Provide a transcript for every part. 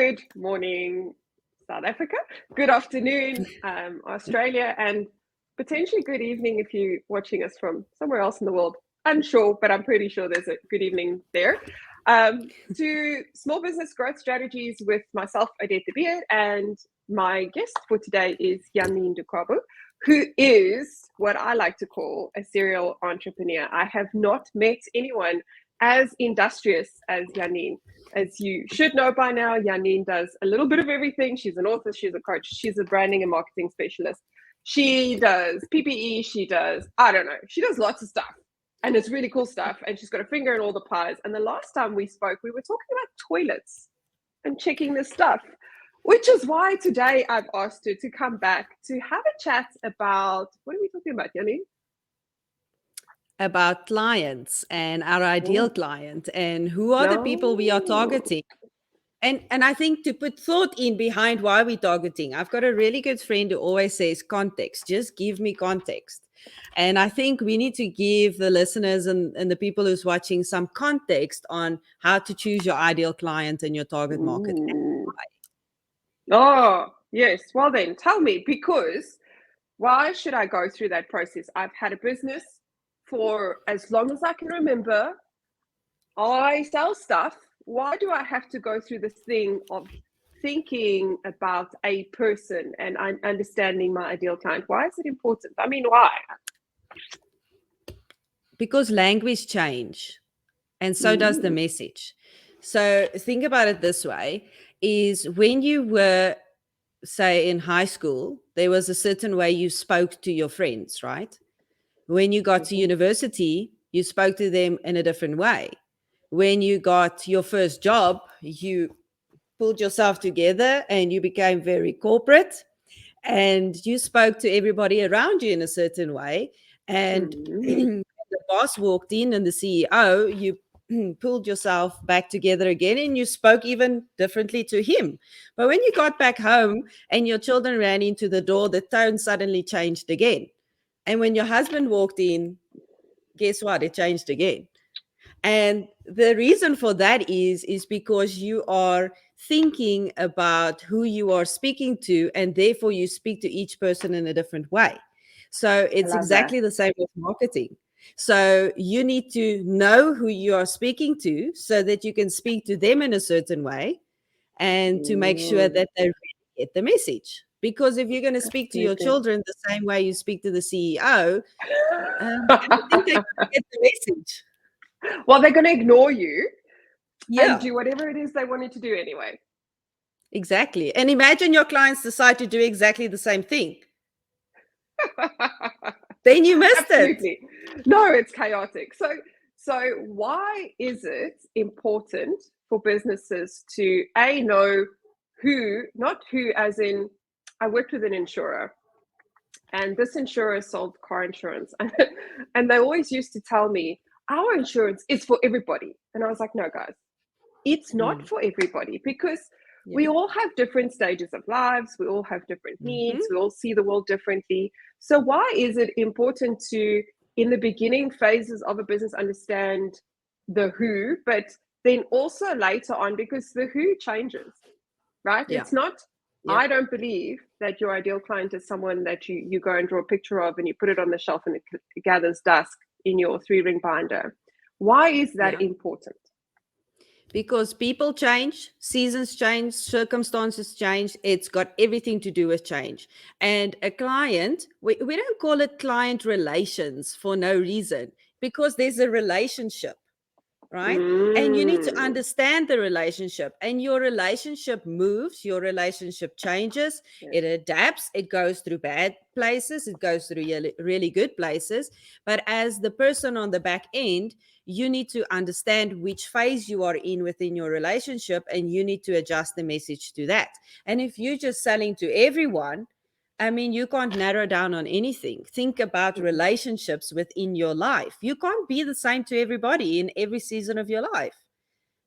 Good morning, South Africa. Good afternoon, Australia, and potentially good evening if you're watching us from somewhere else in the world. Unsure, but I'm pretty sure there's a good evening there. To Small Business Growth Strategies with myself, Odette de Beer, and my guest for today is Janine Do Cabo, who is what I like to call a serial entrepreneur. I have not met anyone as industrious as Janine. As you should know by now, Janine does a little bit of everything. She's an author, she's a coach, she's a branding and marketing specialist. She does PPE, she does lots of stuff. And it's really cool stuff. And she's got a finger in all the pies. And the last time we spoke, we were talking about toilets and checking this stuff, which is why today I've asked her to come back to have a chat about, what are we talking about, Janine? About clients and our ideal client and who are the people we are targeting. And I think to put thought in behind why we're targeting, I've got a really good friend who always says context, just give me context. And I think we need to give the listeners and the people who's watching some context on how to choose your ideal client and your target market. Oh, yes. Well then, tell me, because why should I go through that process? I've had a business for as long as I can remember. I sell stuff. Why do I have to go through this thing of thinking about a person and understanding my ideal client? Why is it important? I mean, why? Because language change, and so does the message. So think about it this way, is when you were, say, in high school, there was a certain way you spoke to your friends, right? When you got to university, you spoke to them in a different way. When you got your first job, you pulled yourself together and you became very corporate and you spoke to everybody around you in a certain way. And the boss walked in and the CEO, you pulled yourself back together again and you spoke even differently to him. But when you got back home and your children ran into the door, the tone suddenly changed again. And when your husband walked in, guess what? It changed again. And the reason for that is because you are thinking about who you are speaking to, and therefore you speak to each person in a different way. So it's exactly the same with marketing. So you need to know who you are speaking to so that you can speak to them in a certain way and to make sure that they really get the message. Because if you're going to speak to your children the same way you speak to the CEO, I don't think they're going to get the message. Well, they're going to ignore you and do whatever it is they wanted to do anyway. Exactly. And imagine your clients decide to do exactly the same thing. Then you missed it. No, it's chaotic. So why is it important for businesses to know who, not who as in, I worked with an insurer and this insurer sold car insurance and they always used to tell me, our insurance is for everybody. And I was like, no, guys, it's not for everybody, because we all have different stages of lives. We all have different needs. We all see the world differently. So why is it important to, in the beginning phases of a business, understand the who, but then also later on, because the who changes, right? It's not, I don't believe that your ideal client is someone that you go and draw a picture of and you put it on the shelf and it gathers dust in your 3-ring binder. Why is that important? Because people change, seasons change, circumstances change. It's got everything to do with change. And a client, we don't call it client relations for no reason, because there's a relationship, right? And you need to understand the relationship, and your relationship moves, your relationship changes, it adapts, it goes through bad places, it goes through really good places. But as the person on the back end, you need to understand which phase you are in within your relationship, and you need to adjust the message to that. And if you're just selling to everyone, I mean, you can't narrow down on anything. Think about relationships within your life. You can't be the same to everybody in every season of your life,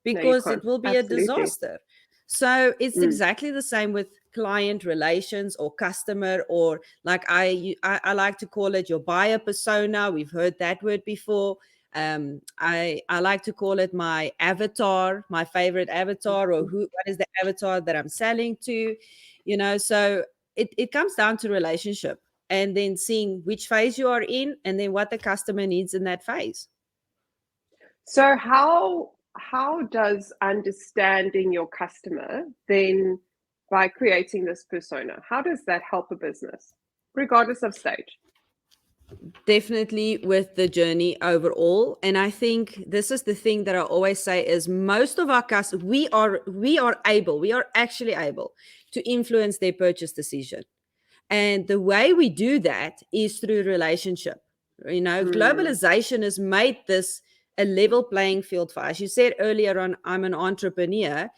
because it will be a disaster. So it's exactly the same with client relations or customer, or like I like to call it your buyer persona. We've heard that word before. I like to call it my avatar, my favorite avatar, or what is the avatar that I'm selling to, so it comes down to relationship, and then seeing which phase you are in, and then what the customer needs in that phase. So how does understanding your customer then, by creating this persona, how does that help a business, regardless of stage? Definitely with the journey overall. And I think this is the thing that I always say is most of our customers, we are actually able to influence their purchase decision. And the way we do that is through relationship. Globalization has made this a level playing field for us. You said earlier on, I'm an entrepreneur,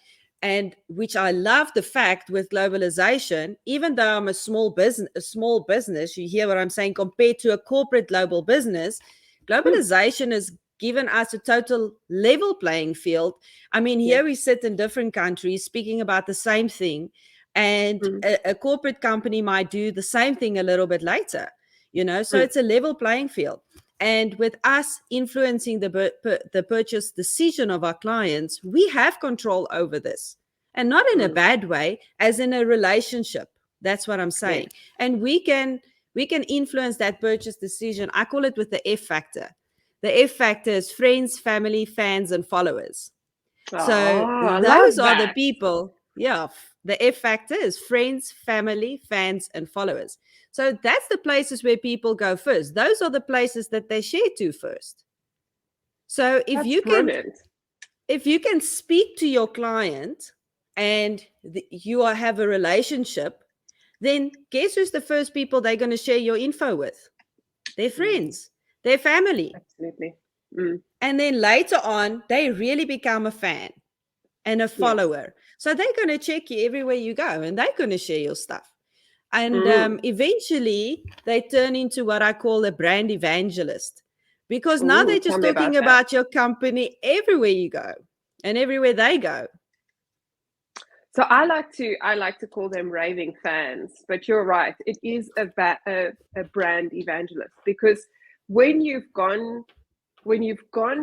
and which I love the fact with globalization, even though I'm a small business, you hear what I'm saying, compared to a corporate global business, globalization has given us a total level playing field. I mean, here we sit in different countries speaking about the same thing, and a corporate company might do the same thing a little bit later, so it's a level playing field. And with us influencing the purchase decision of our clients, we have control over this, and not in a bad way, as in a relationship. That's what I'm saying. And we can influence that purchase decision. I call it with the F factor. The F factor is friends, family, fans, and followers. So those are the people. Yeah. The F factor is friends, family, fans, and followers. So that's the places where people go first. Those are the places that they share to first. So if you can speak to your client and you have a relationship, then guess who's the first people they're going to share your info with? Their friends, their family. Absolutely. And then later on, they really become a fan and a follower. So they're going to check you everywhere you go, and they're going to share your stuff. And eventually they turn into what I call a brand evangelist, because now they're just talking about your company everywhere you go and everywhere they go. So I like to call them raving fans, but you're right. It is a brand evangelist, because when you've gone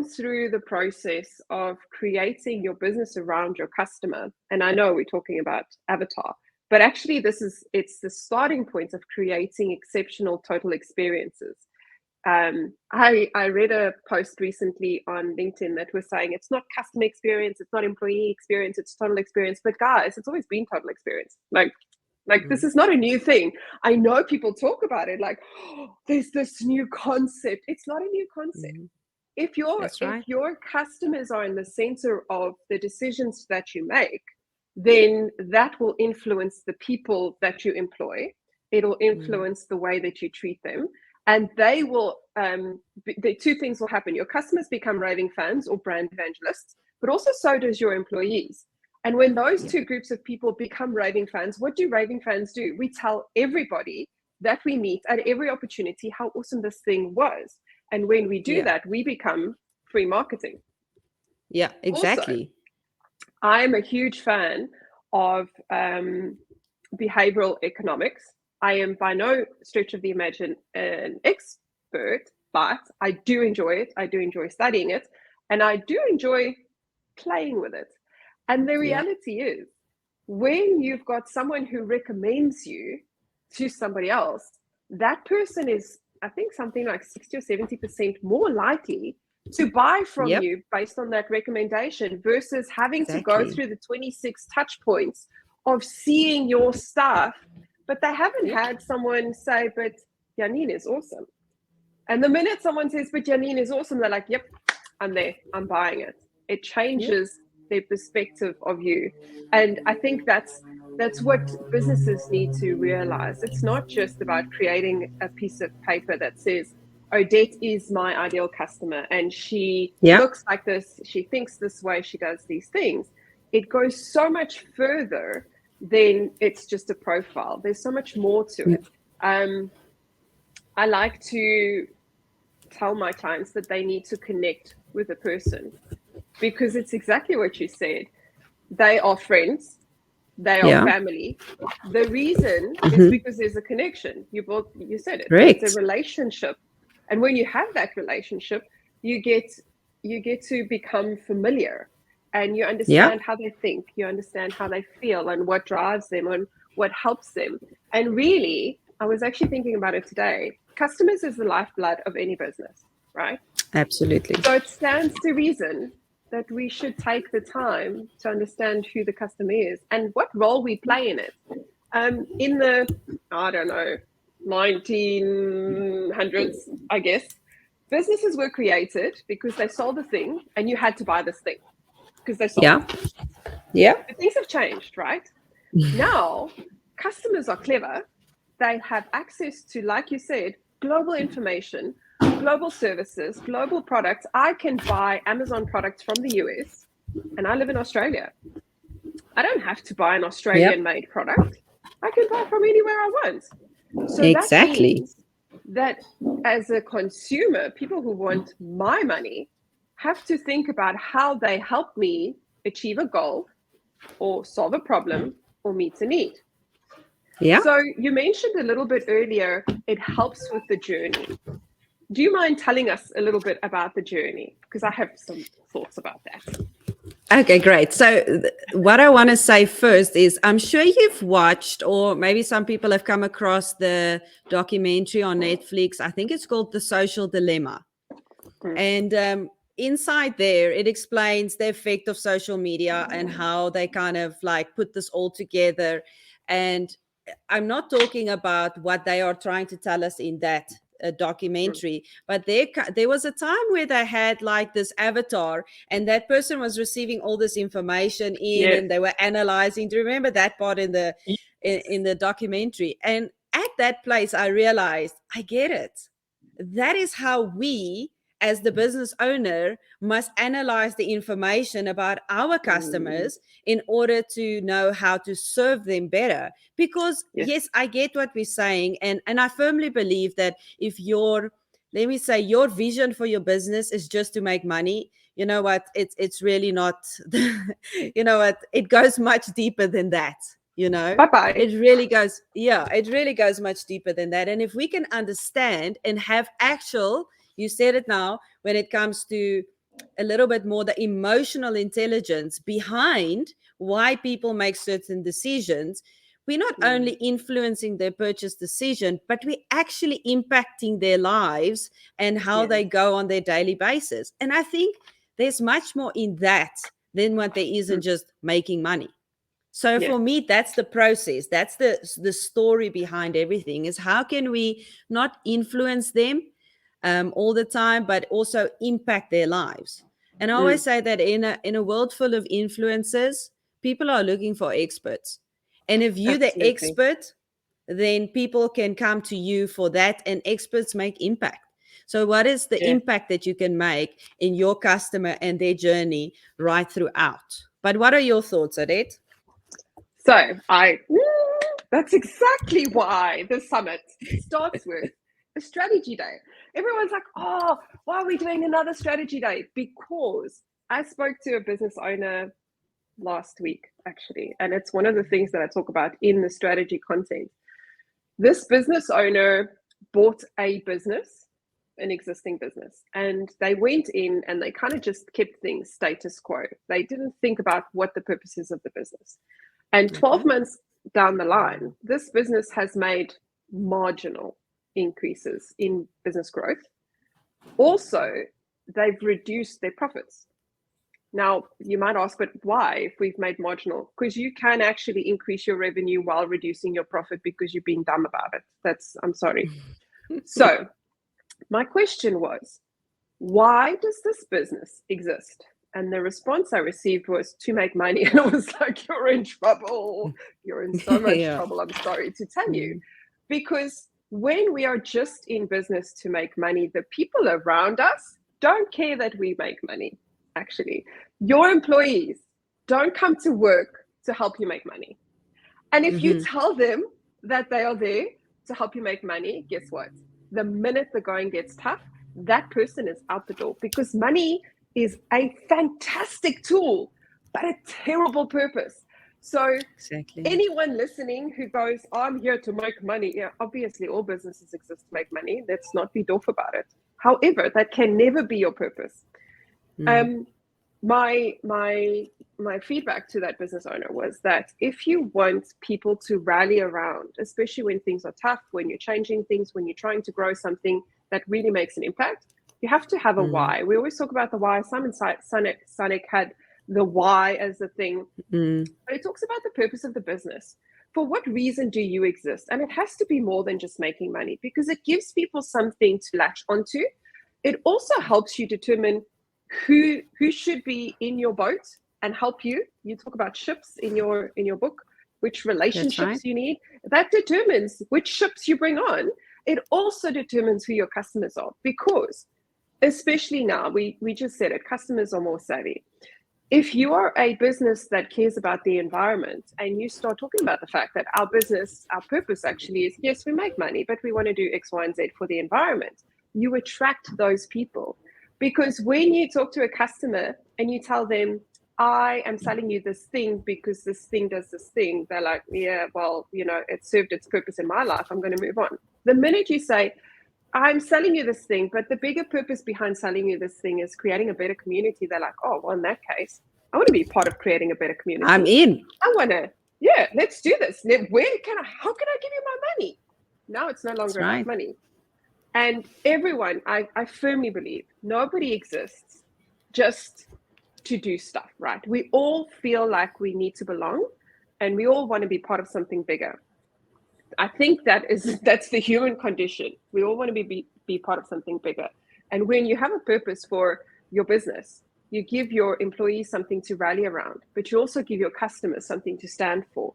through the process of creating your business around your customer, and I know we're talking about avatar, but actually it's the starting point of creating exceptional total experiences. I read a post recently on LinkedIn that was saying it's not customer experience, it's not employee experience, it's total experience. But guys, it's always been total experience. Like this is not a new thing. I know people talk about it like, oh, there's this new concept. It's not a new concept. If your customers are in the center of the decisions that you make, then that will influence the people that you employ. It'll influence the way that you treat them. And they will, the two things will happen. Your customers become raving fans or brand evangelists, but also so does your employees. And when those two groups of people become raving fans, what do raving fans do? We tell everybody that we meet at every opportunity how awesome this thing was. And when we do that, we become free marketing. Yeah, exactly. Also, I'm a huge fan of behavioral economics. I am by no stretch of the imagination an expert, but I do enjoy it. I do enjoy studying it, and I do enjoy playing with it. And the reality is, when you've got someone who recommends you to somebody else, that person is, I think, something like 60 or 70% more likely to buy from you based on that recommendation, versus having to go through the 26 touch points of seeing your stuff, but they haven't had someone say, but Janine is awesome. And the minute someone says, but Janine is awesome, they're like, yep, I'm there, I'm buying it. It changes their perspective of you. And I think that's what businesses need to realize. It's not just about creating a piece of paper that says, Odette is my ideal customer, and she looks like this, she thinks this way, she does these things. It goes so much further than it's just a profile. There's so much more to it. I like to tell my clients that they need to connect with a person, because it's exactly what you said. They are friends, they are family. The reason is because there's a connection. You said it. It's a relationship. And when you have that relationship, you get to become familiar, and you Yeah. understand how they think, you understand how they feel, and what drives them and what helps them. And really, I was actually thinking about it today. Customers is the lifeblood of any business, right? Absolutely. So it stands to reason that we should take the time to understand who the customer is and what role we play in it. In the, I don't know, 1900s, I guess, businesses were created because they sold a thing and you had to buy this thing because they sold Yeah. it. Yeah. But things have changed, right? Now, customers are clever. They have access to, like you said, global information, global services, global products. I can buy Amazon products from the US, and I live in Australia. I don't have to buy an Australian made product. I can buy from anywhere I want. So that Exactly. means that as a consumer, people who want my money have to think about how they help me achieve a goal or solve a problem or meet a need. Yeah. So you mentioned a little bit earlier, it helps with the journey. Do you mind telling us a little bit about the journey? Because I have some thoughts about that. Okay, great. So, what I want to say first is I'm sure you've watched, or maybe some people have come across the documentary on Netflix. I think it's called The Social Dilemma. And inside there, it explains the effect of social media and how they kind of like put this all together. And I'm not talking about what they are trying to tell us in that documentary, but there was a time where they had like this avatar, and that person was receiving all this information in, Yes. and they were analyzing. Do you remember that part in the documentary? And at that place, I realized I get it. That is how we, as the business owner, must analyze the information about our customers in order to know how to serve them better. Because yes, I get what we're saying, and I firmly believe that if your vision for your business is just to make money, you know what, it's really not. You know what, it goes much deeper than that. Bye-bye. It really goes much deeper than that. And if we can understand and have actual, you said it now, when it comes to a little bit more the emotional intelligence behind why people make certain decisions, we're not only influencing their purchase decision, but we're actually impacting their lives and how they go on their daily basis. And I think there's much more in that than what there is in just making money. So for me, that's the process. That's the story behind everything, is how can we not influence them all the time, but also impact their lives. And I always say that in a world full of influencers, people are looking for experts. And if you're the expert, then people can come to you for that, and experts make impact. So what is the impact that you can make in your customer and their journey right throughout? But what are your thoughts, Odette? So that's exactly why the summit starts with a strategy day. Everyone's like, oh, why are we doing another strategy day? Because I spoke to a business owner last week, actually, and it's one of the things that I talk about in the strategy content. This business owner bought a business, an existing business, and they went in and they kind of just kept things status quo. They didn't think about what the purpose is of the business. And 12 months down the line, this business has made marginal increases in business growth. Also, they've reduced their profits. Now, you might ask, but why if we've made marginal? Because you can actually increase your revenue while reducing your profit because you're being dumb about it. I'm sorry. So my question was, why does this business exist? And the response I received was to make money. And I was like, you're in trouble. You're in so much trouble. I'm sorry to tell you. Because when we are just in business to make money, the people around us don't care that we make money, actually. Your employees don't come to work to help you make money. And if you tell them that they are there to help you make money, guess what? The minute the going gets tough, that person is out the door, because money is a fantastic tool, but a terrible purpose. So anyone listening who goes, I'm here to make money. Yeah, obviously all businesses exist to make money. Let's not be doof about it. However, that can never be your purpose. My feedback to that business owner was that if you want people to rally around, especially when things are tough, when you're changing things, when you're trying to grow something that really makes an impact, you have to have a why. We always talk about the why. Simon Sinek had the why as the thing, but it talks about the purpose of the business. For what reason do you exist? And it has to be more than just making money, because it gives people something to latch onto. It also helps you determine who should be in your boat and help you. You talk about ships in your book, which relationships you need. That determines which ships you bring on. It also determines who your customers are, because especially now, we just said it, customers are more savvy. If you are a business that cares about the environment and you start talking about the fact that our business, our purpose actually is, yes, we make money, but we want to do X, Y, and Z for the environment, you attract those people. Because when you talk to a customer and you tell them, I am selling you this thing because this thing does this thing, they're like, yeah, well, it served its purpose in my life, I'm going to move on. The minute you say, I'm selling you this thing, but the bigger purpose behind selling you this thing is creating a better community, they're like, oh, well, in that case, I want to be part of creating a better community. I'm in. I want to, yeah, let's do this. How can I give you my money? Now it's no longer about money. And everyone, I firmly believe, nobody exists just to do stuff, right? We all feel like we need to belong, and we all want to be part of something bigger. I think that's the human condition. We all want to be part of something bigger. And when you have a purpose for your business, you give your employees something to rally around, but you also give your customers something to stand for.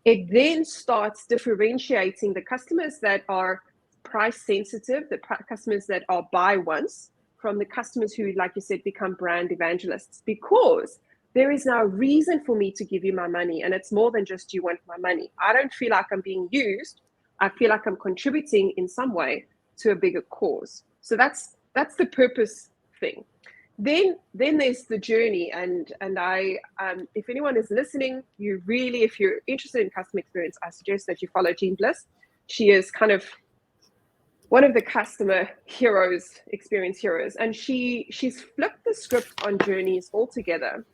It then starts differentiating the customers that are price sensitive, the customers that are buy once, from the customers who, like you said, become brand evangelists, because there is now a reason for me to give you my money. And it's more than just you want my money. I don't feel like I'm being used. I feel like I'm contributing in some way to a bigger cause. So that's the purpose thing. Then there's the journey. And I, if anyone is listening, if you're interested in customer experience, I suggest that you follow Jean Bliss. She is kind of one of the customer heroes, experience heroes. And she's flipped the script on journeys altogether.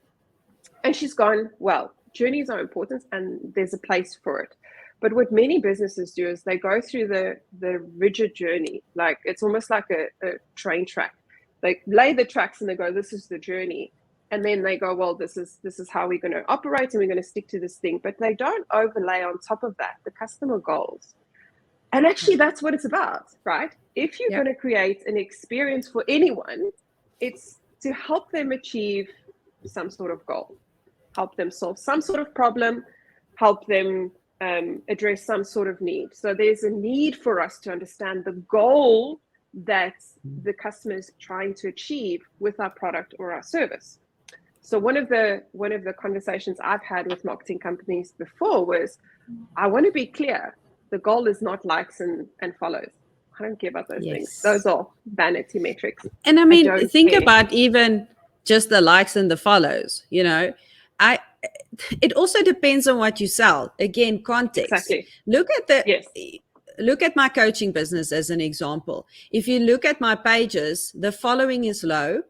And she's gone, well, journeys are important and there's a place for it. But what many businesses do is they go through the rigid journey. Like it's almost like a train track. They lay the tracks and they go, this is the journey. And then they go, well, this is how we're going to operate and we're going to stick to this thing. But they don't overlay on top of that the customer goals. And actually, that's what it's about, right? If you're going to create an experience for anyone, it's to help them achieve some sort of goal, help them solve some sort of problem, help them address some sort of need. So there's a need for us to understand the goal that the customer is trying to achieve with our product or our service. So one of the conversations I've had with marketing companies before was, I want to be clear. The goal is not likes and follows. I don't care about those things. Those are vanity metrics. And I mean, think about even just the likes and the follows, it also depends on what you sell. Again, context. Exactly. Look at my coaching business as an example. If you look at my pages, the following is low,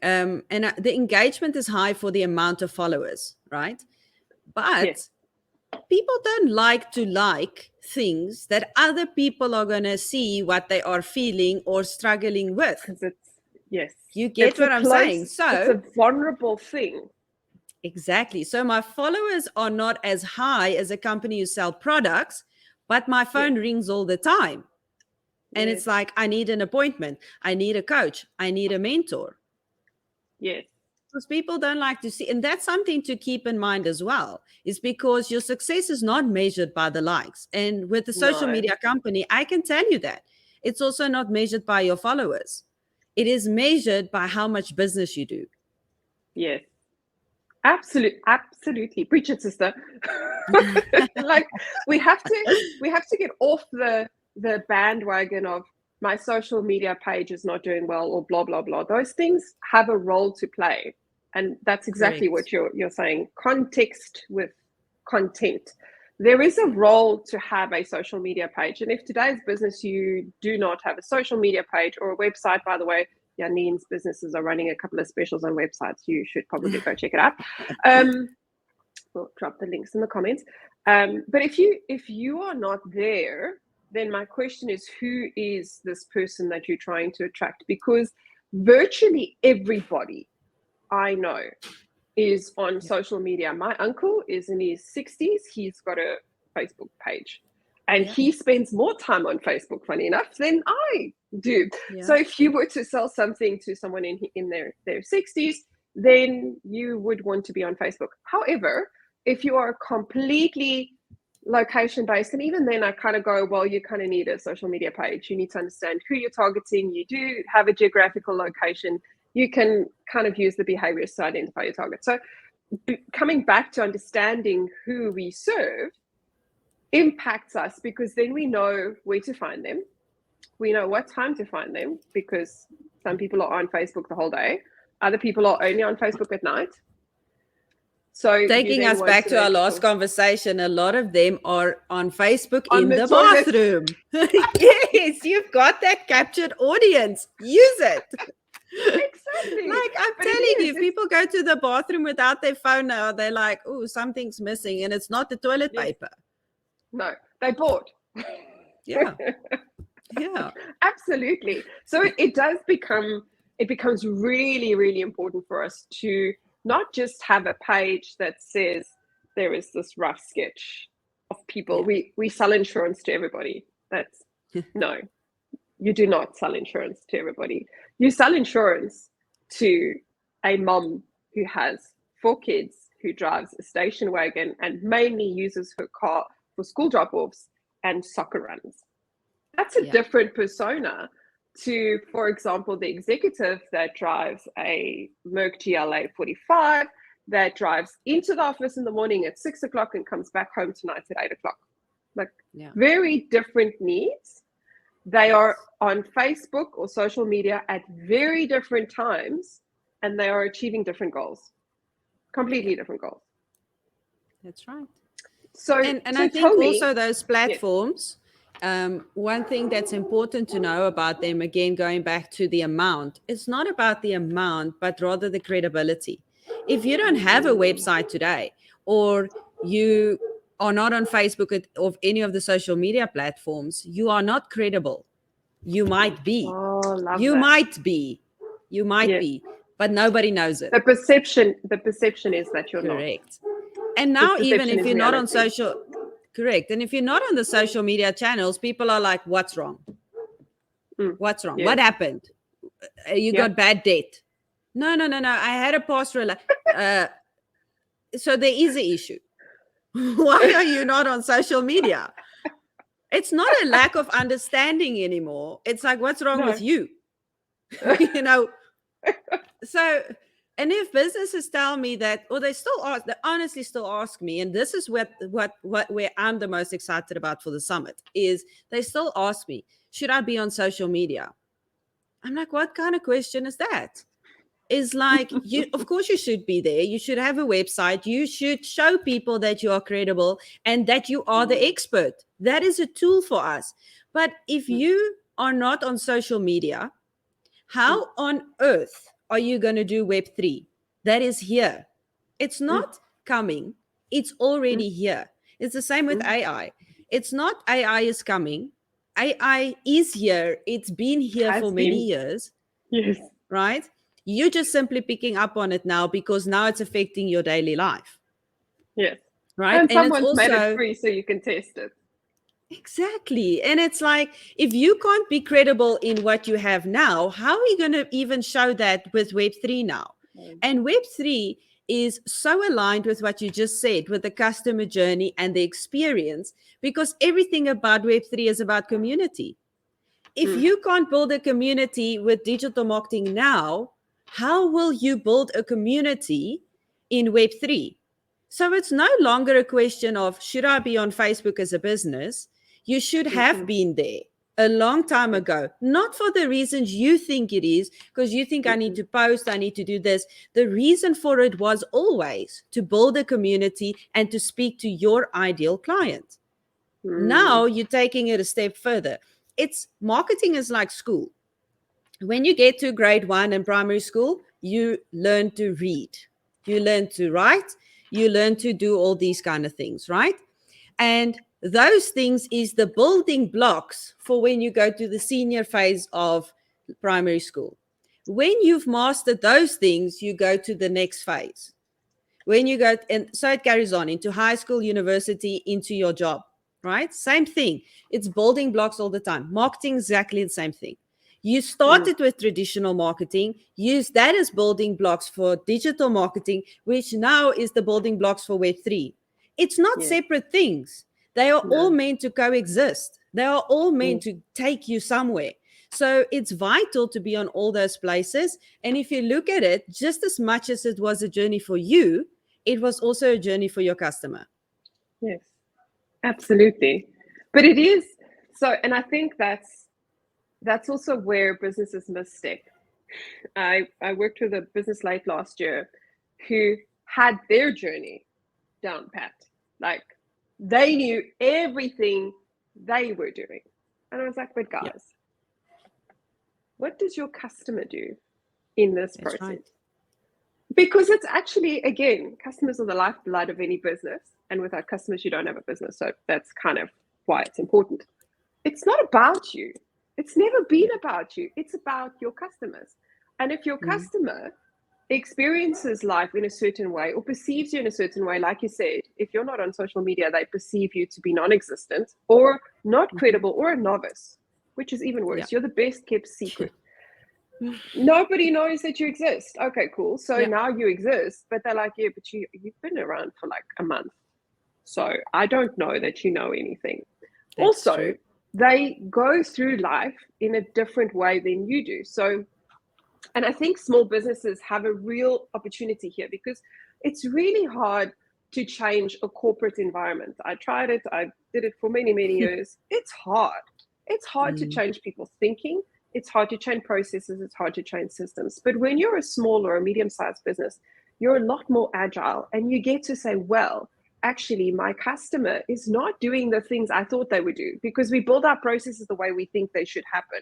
and the engagement is high for the amount of followers, right? But people don't like to like things that other people are going to see what they are feeling or struggling with. You get what I'm saying? So it's a vulnerable thing. Exactly. So my followers are not as high as a company who sell products, but my phone rings all the time. And it's like, I need an appointment. I need a coach. I need a mentor. Yes. Because people don't like to see, and that's something to keep in mind as well, is because your success is not measured by the likes. And with the social media company, I can tell you that it's also not measured by your followers. It is measured by how much business you do. Yes. Absolutely. Preach it, sister. Like we have to get off the bandwagon of my social media page is not doing well or blah, blah, blah. Those things have a role to play. And that's exactly what you're saying. Context with content. there is a role to have a social media page. And if today's business, you do not have a social media page or a website, by the way, Janine's businesses are running a couple of specials on websites. You should probably go check it out. We'll drop the links in the comments. But if you are not there, then my question is, who is this person that you're trying to attract? Because virtually everybody I know is on social media. My uncle is in his 60s. He's got a Facebook page. And he spends more time on Facebook, funny enough, than I do. Yeah. So if you were to sell something to someone in their 60s, then you would want to be on Facebook. However, if you are completely location-based, and even then I kind of go, well, you kind of need a social media page. You need to understand who you're targeting. You do have a geographical location. You can kind of use the behaviors to identify your target. So coming back to understanding who we serve impacts us, because then we know where to find them. We know what time to find them, because some people are on Facebook the whole day. Other people are only on Facebook at night. So taking us back to our last conversation, a lot of them are on Facebook in the bathroom. Yes, you've got that captured audience. Use it. Exactly. Like I'm telling you, people go to the bathroom without their phone now. They're like, oh, something's missing, and it's not the toilet paper. No, they bought. Yeah. Yeah. Absolutely. So it becomes really, really important for us to not just have a page that says there is this rough sketch of people. Yeah. We sell insurance to everybody. That's no, you do not sell insurance to everybody. You sell insurance to a mom who has 4 kids, who drives a station wagon and mainly uses her car for school drop-offs and soccer runs. That's a different persona to, for example, the executive that drives a Merc GLA 45, that drives into the office in the morning at 6 o'clock and comes back home tonight at 8 o'clock. Like very different needs. They are on Facebook or social media at very different times, and they are achieving different goals, completely different goals. That's right. So, and I think also those platforms, one thing that's important to know about them, again, going back to the amount, it's not about the amount, but rather the credibility. If you don't have a website today, or you are not on Facebook or any of the social media platforms, you are not credible. You might be. You might be, but nobody knows it. The perception is that you're correct. And now even if you're not on social, correct. And if you're not on the social media channels, people are like, what's wrong? What's wrong? What happened? You got bad debt. No. I had a past so there is an issue. Why are you not on social media? It's not a lack of understanding anymore. It's like, what's wrong with you? So, and if businesses tell me that, or they honestly still ask me, and this is where I'm the most excited about for the summit, is they still ask me, should I be on social media? I'm like, what kind of question is that? Is like, of course you should be there. You should have a website. You should show people that you are credible and that you are the expert. That is a tool for us. But if you are not on social media, how on earth are you going to do Web3? That is here. It's not coming. It's already here. It's the same with AI. It's not AI is coming. AI is here. It's been here for many years. Yes. Right? You're just simply picking up on it now because now it's affecting your daily life. Yes. Right? And someone's made it free so you can test it. Exactly. And it's like, if you can't be credible in what you have now, how are you going to even show that with Web3 now? And Web3 is so aligned with what you just said, with the customer journey and the experience, because everything about Web3 is about community. If you can't build a community with digital marketing now, how will you build a community in Web3? So it's no longer a question of, should I be on Facebook as a business? You should have been there. a long time ago, not for the reasons you think it is, because you think I need to post, I need to do this. The reason for it was always to build a community and to speak to your ideal client. Now you're taking it a step further. Marketing is like school. When you get to grade 1 in primary school, you learn to read, you learn to write, you learn to do all these kind of things, right? And those things is the building blocks for when you go to the senior phase of primary school. When you've mastered those things, you go to the next phase. When you go, and so it carries on into high school, university, into your job, right? Same thing. It's building blocks all the time. Marketing, exactly the same thing. You started with traditional marketing, use that as building blocks for digital marketing, which now is the building blocks for Web3. It's not separate things. They are all meant to coexist. They are all meant to take you somewhere. So it's vital to be on all those places. And if you look at it, just as much as it was a journey for you, it was also a journey for your customer. Yes, absolutely. But it is so, and I think that's also where businesses mistake. I worked with a business late last year who had their journey down pat. Like they knew everything they were doing. And I was like, but guys, what does your customer do in this process? Right. Because it's actually, again, customers are the lifeblood of any business. And without customers, you don't have a business. So that's kind of why it's important. It's not about you. It's never been about you. It's about your customers. And if your customer experiences life in a certain way or perceives you in a certain way, like you said, if you're not on social media, they perceive you to be non-existent or not credible or a novice, which is even worse. You're the best kept secret. Nobody knows that you exist. Okay, cool. So now you exist, but they're like, but you've been around for like a month. So I don't know that you know anything. That's also true. They go through life in a different way than you do. So, and I think small businesses have a real opportunity here because it's really hard to change a corporate environment. I tried it. I did it for many, many years. It's hard. It's hard to change people's thinking. It's hard to change processes. It's hard to change systems. But when you're a small or a medium-sized business, you're a lot more agile and you get to say, well, actually, my customer is not doing the things I thought they would do because we build our processes the way we think they should happen.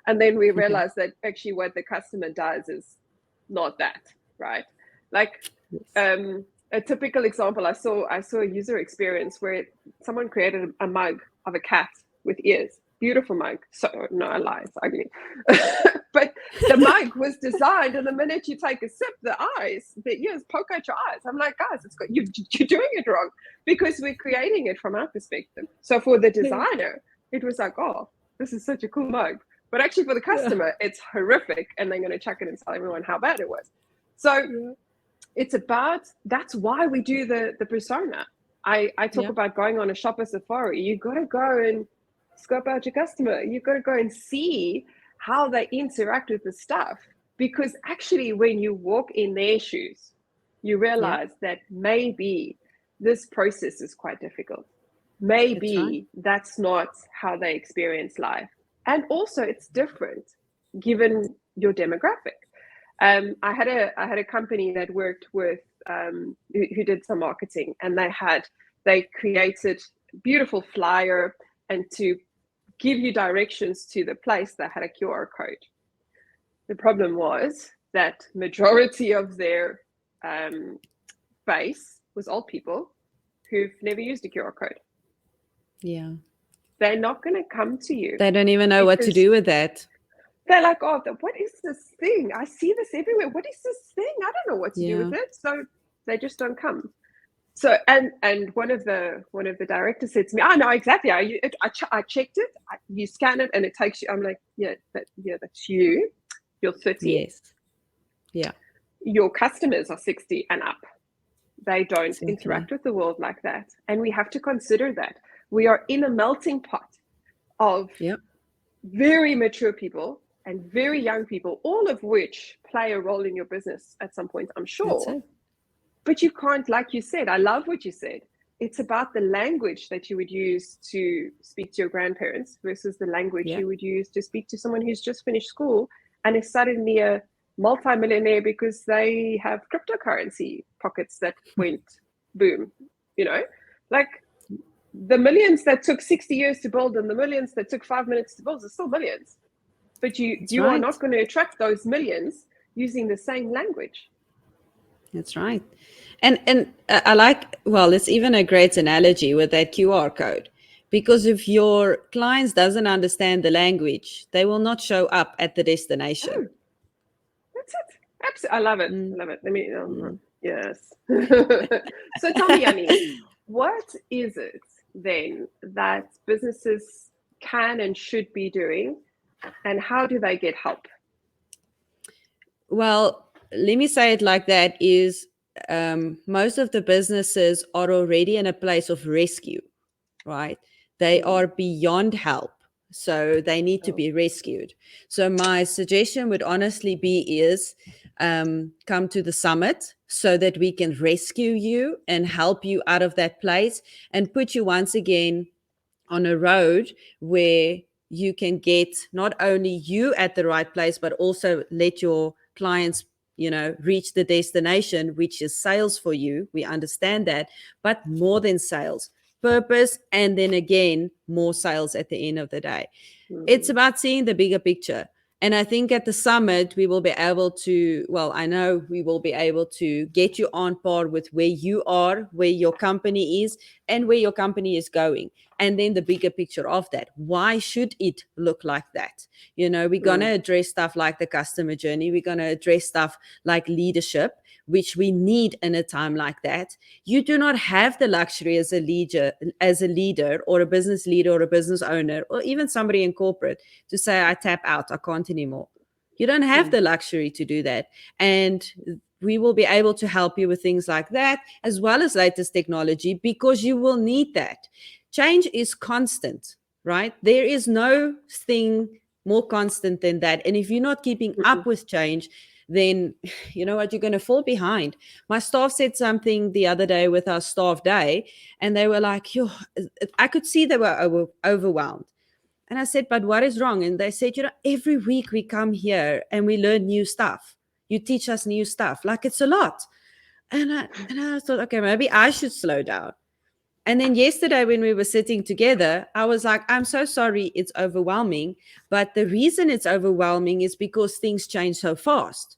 And then we realize that actually what the customer does is not that, right? Like a typical example, I saw a user experience where someone created a mug of a cat with ears. Beautiful mug. So no, I lie, it's ugly. But the mug was designed, and the minute you take a sip, the ears poke out your eyes. I'm like, guys, you're doing it wrong because we're creating it from our perspective. So for the designer, it was like, oh, this is such a cool mug. But actually for the customer, it's horrific, and they're going to chuck it and tell everyone how bad it was. So it's about, that's why we do the persona. I talk about going on a shopper safari. You got to go and scope out your customer. You've got to go and see how they interact with the stuff. Because actually, when you walk in their shoes, you realize that maybe this process is quite difficult. Maybe that's not how they experience life. And also, it's different given your demographic. I had a company that worked with who did some marketing, and they created a beautiful flyer, and to give you directions to the place that had a QR code. The problem was that majority of their base was old people who've never used a QR code. Yeah. They're not going to come to you. They don't even know what to do with that. They're like, oh, what is this thing? I see this everywhere. What is this thing? I don't know what to do with it. So they just don't come. So and one of the directors said to me, "I know exactly. I checked it. You scan it, and it takes you." I'm like, that's you. You're 30. Yes. Yeah. Your customers are 60 and up. They don't interact with the world like that, and we have to consider that we are in a melting pot of very mature people and very young people, all of which play a role in your business at some point, I'm sure. But you can't, like you said, I love what you said. it's about the language that you would use to speak to your grandparents versus the language you would use to speak to someone who's just finished school and is suddenly a multi-millionaire because they have cryptocurrency pockets that went boom, like the millions that took 60 years to build and the millions that took 5 minutes to build are still millions, but you are not going to attract those millions using the same language. That's right. And I like, well, it's even a great analogy with that QR code, because if your clients doesn't understand the language, they will not show up at the destination. Oh, that's it. Absolutely. I love it. I love it. Let me, yes. So tell me, Janine, what is it then that businesses can and should be doing, and how do they get help? Well, let me say it like that, is most of the businesses are already in a place of rescue, right? They are beyond help, so they need to be rescued. So my suggestion would honestly be is come to the summit so that we can rescue you and help you out of that place and put you once again on a road where you can get not only you at the right place, but also let your clients, reach the destination, which is sales for you. We understand that, but more than sales, purpose, and then again, more sales at the end of the day. It's about seeing the bigger picture. And I think at the summit, we will be able to, well, I know we will be able to get you on par with where you are, where your company is, and where your company is going. And then the bigger picture of that. Why should it look like that? We're going to address stuff like the customer journey. We're going to address stuff like leadership, which we need in a time like that. You do not have the luxury as a leader or a business leader or a business owner or even somebody in corporate to say, I tap out, I can't anymore. You don't have the luxury to do that. And we will be able to help you with things like that, as well as latest technology, because you will need that. Change is constant, right? There is no thing more constant than that. And if you're not keeping up with change, then you know what, you're going to fall behind. My staff said something the other day with our staff day, and they were like, I could see they were overwhelmed. And I said, but what is wrong? And they said, every week we come here and we learn new stuff. You teach us new stuff. Like, it's a lot. And I thought, okay, maybe I should slow down. And then yesterday when we were sitting together, I was like, I'm so sorry it's overwhelming. But the reason it's overwhelming is because things change so fast.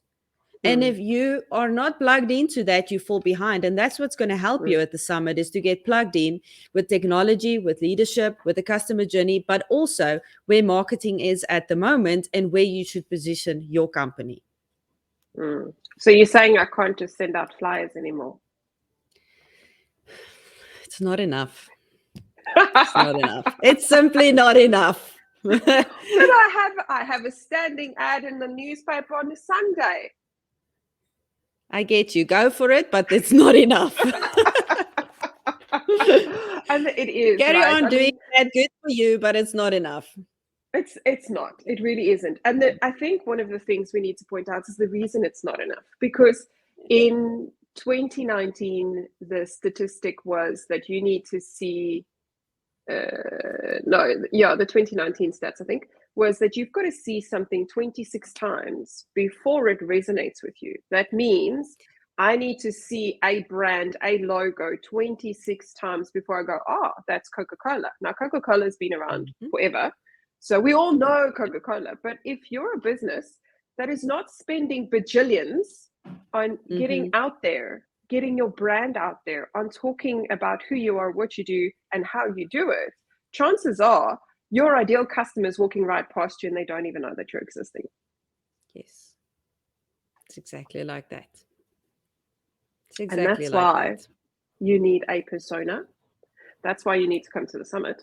And if you are not plugged into that, you fall behind. And that's what's going to help you at the summit, is to get plugged in with technology, with leadership, with the customer journey, but also where marketing is at the moment and where you should position your company. So you're saying I can't just send out flyers anymore? It's not enough. It's not enough. It's simply not enough. But I have a standing ad in the newspaper on a Sunday. I get you. Go for it, but it's not enough. And it is. Carry on doing that. Good for you, but it's not enough. It's not. It really isn't. And I think one of the things we need to point out is the reason it's not enough. Because in 2019, the statistic was that you need to see, the 2019 stats, I think, was that you've got to see something 26 times before it resonates with you. That means I need to see a brand, a logo 26 times before I go, oh, that's Coca-Cola. Now, Coca-Cola has been around forever. So we all know Coca-Cola. But if you're a business that is not spending bajillions on getting out there, getting your brand out there, on talking about who you are, what you do, and how you do it, chances are your ideal customer is walking right past you and they don't even know that you're existing. Yes. It's exactly like that. And that's why you need a persona. That's why you need to come to the summit.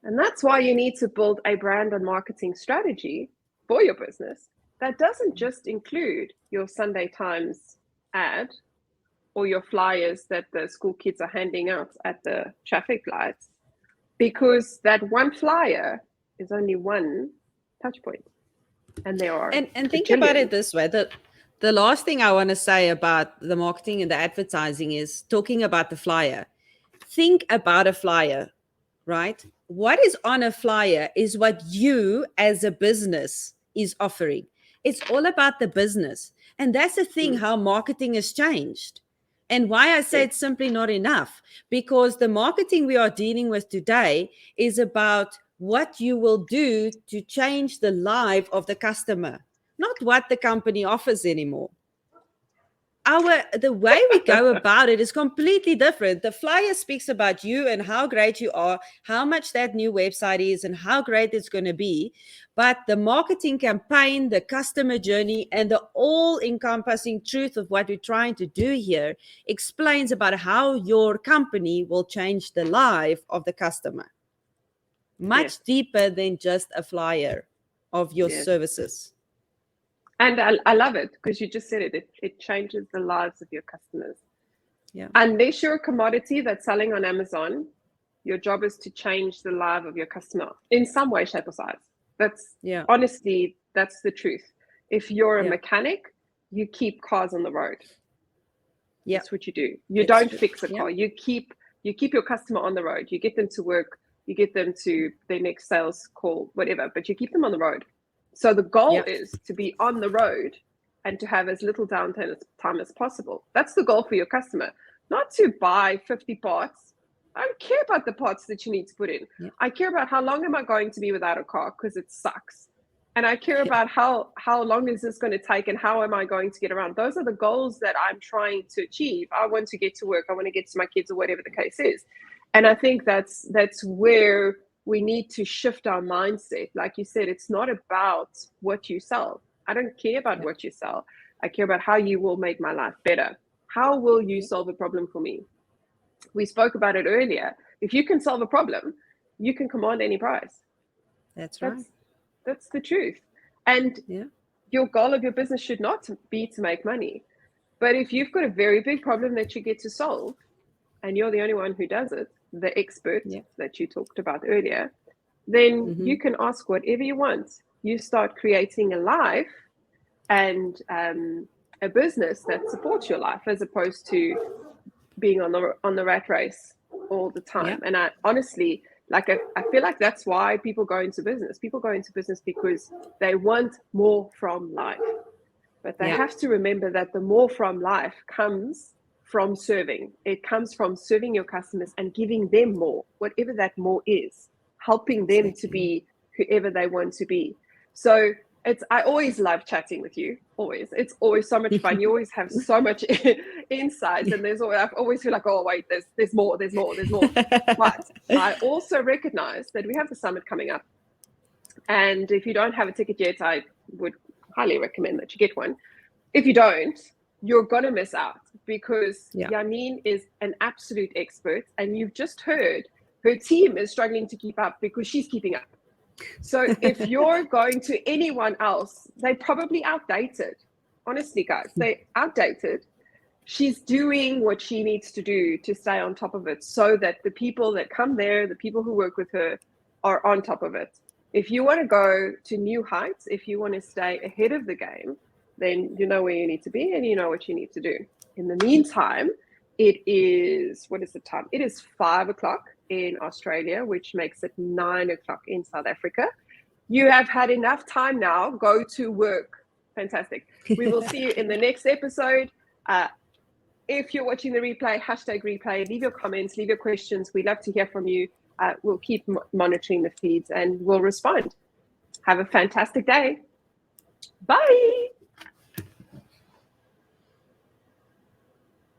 And that's why you need to build a brand and marketing strategy for your business that doesn't just include your Sunday Times ad or your flyers that the school kids are handing out at the traffic lights, because that one flyer is only one touch point. And there are and think about it this way. The last thing I want to say about the marketing and the advertising is talking about the flyer. think about a flyer, right? What is on a flyer is what you as a business is offering. It's all about the business. And that's the thing, how marketing has changed. And why I say it's simply not enough, because the marketing we are dealing with today is about what you will do to change the life of the customer, not what the company offers anymore. The way we go about it is completely different. The flyer speaks about you and how great you are, how much that new website is, and how great it's going to be. But the marketing campaign, the customer journey, and the all-encompassing truth of what we're trying to do here explains about how your company will change the life of the customer. Much deeper than just a flyer of your services. And I love it, because you just said it. It changes the lives of your customers. Yeah. Unless you're a commodity that's selling on Amazon, your job is to change the life of your customer in some way, shape, or size. That's honestly, that's the truth. If you're a mechanic, you keep cars on the road. Yeah. That's what you do. You don't fix a car. You keep your customer on the road. You get them to work. You get them to their next sales call, whatever, but you keep them on the road. So the goal is to be on the road and to have as little downtime as possible. That's the goal for your customer, not to buy 50 parts. I don't care about the parts that you need to put in. I care about how long am I going to be without a car, because it sucks. And I care about how long is this going to take and how am I going to get around. Those are the goals that I'm trying to achieve. I want to get to work. I want to get to my kids, or whatever the case is. And I think that's where we need to shift our mindset. Like you said, it's not about what you sell. I don't care about what you sell. I care about how you will make my life better. How will you solve a problem for me? We spoke about it earlier. If you can solve a problem, you can command any price. That's right. That's the truth. And your goal of your business should not be to make money. But if you've got a very big problem that you get to solve, and you're the only one who does it, the expert that you talked about earlier, then you can ask whatever you want. You start creating a life and a business that supports your life, as opposed to being on the rat race all the time. And I honestly, I feel like that's why people go into business. People go into business because they want more from life. But they have to remember that the more from life comes from serving. It comes from serving your customers and giving them more, whatever that more is, helping them to be whoever they want to be. So I always love chatting with you. Always. It's always so much fun. You always have so much insights, and I always feel like, oh wait, there's more. But I also recognize that we have the summit coming up. And if you don't have a ticket yet, I would highly recommend that you get one. If you don't, you're going to miss out, because Janine is an absolute expert, and you've just heard her team is struggling to keep up because she's keeping up. So if you're going to anyone else, they probably outdated. Honestly, guys, they outdated. She's doing what she needs to do to stay on top of it, so that the people that come there, the people who work with her, are on top of it. If you want to go to new heights, if you want to stay ahead of the game, then you know where you need to be and you know what you need to do. In the meantime, it is, what is the time? It is 5 o'clock in Australia, which makes it 9 o'clock in South Africa. You have had enough time now. Go to work. Fantastic. We will see you in the next episode. If you're watching the replay, #replay, leave your comments, leave your questions. We'd love to hear from you. We'll keep monitoring the feeds and we'll respond. Have a fantastic day. Bye.